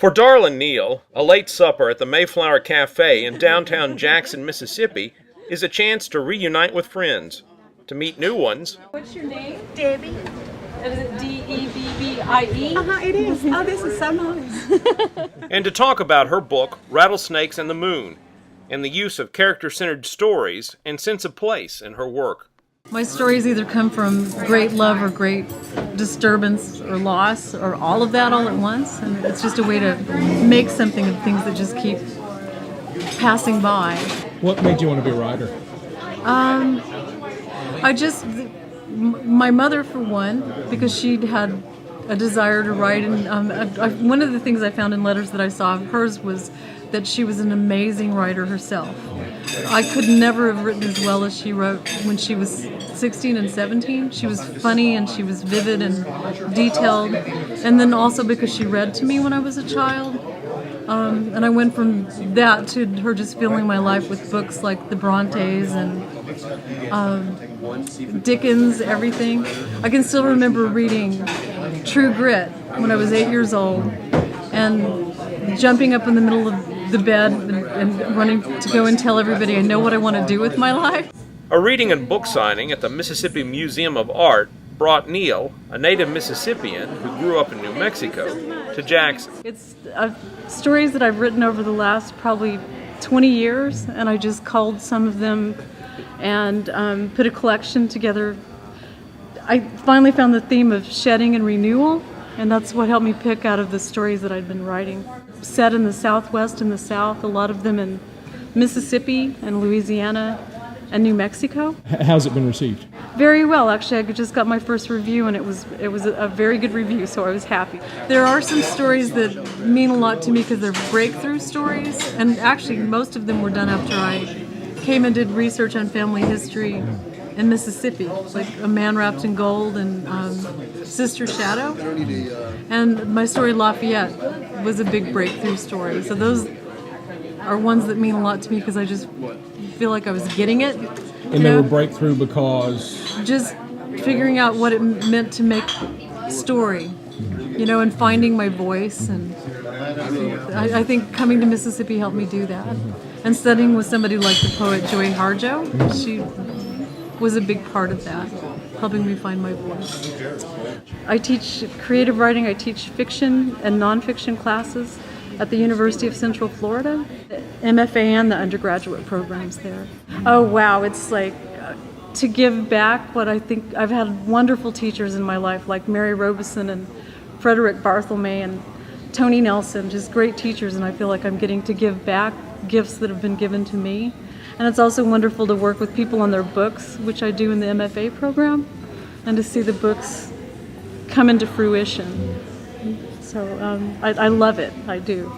For Darlin Neal, a late supper at the Mayflower Cafe in downtown Jackson, Mississippi, is a chance to reunite with friends, to meet new ones. What's your name? Debbie. Is it Debbie? It is. Oh, this is so nice. And to talk about her book, Rattlesnakes and the Moon, and the use of character-centered stories and sense of place in her work. My stories either come from great love or great disturbance or loss or all of that all at once, and it's just a way to make something of things that just keep passing by. What made you want to be a writer? My mother, for one, because she'd had a desire to write, and one of the things I found in letters that I saw of hers was that she was an amazing writer herself. I could never have written as well as she wrote when she was 16 and 17. She was funny and she was vivid and detailed, and then also because she read to me when I was a child. And I went from that to her just filling my life with books like the Brontes and Dickens, everything. I can still remember reading True Grit when I was 8 years old and jumping up in the middle of the bed and running to go and tell everybody I know what I want to do with my life. A reading and book signing at the Mississippi Museum of Art brought Neal, a native Mississippian who grew up in New Mexico, to Jackson. It's stories that I've written over the last probably 20 years, and I just culled some of them and put a collection together. I finally found the theme of shedding and renewal, and that's what helped me pick out of the stories that I'd been writing. Set in the Southwest and the South, a lot of them in Mississippi and Louisiana and New Mexico. How's it been received? Very well, actually. I just got my first review, and it was a very good review, so I was happy. There are some stories that mean a lot to me because they're breakthrough stories, and actually most of them were done after I came and did research on family history in Mississippi, like A Man Wrapped in Gold and Sister Shadow. And my story, Lafayette, was a big breakthrough story. So those are ones that mean a lot to me because I just feel like I was getting it. And they were breakthrough because? Just figuring out what it meant to make story, and finding my voice. And I think coming to Mississippi helped me do that. And studying with somebody like the poet Joy Harjo, she was a big part of that, helping me find my voice. I teach creative writing. I teach fiction and nonfiction classes at the University of Central Florida, MFA and the undergraduate programs there. Oh wow, it's like to give back what I think. I've had wonderful teachers in my life like Mary Robeson and Frederick Barthelme and Tony Nelson, just great teachers, and I feel like I'm getting to give back gifts that have been given to me. And it's also wonderful to work with people on their books, which I do in the MFA program, and to see the books come into fruition. So I love it, I do.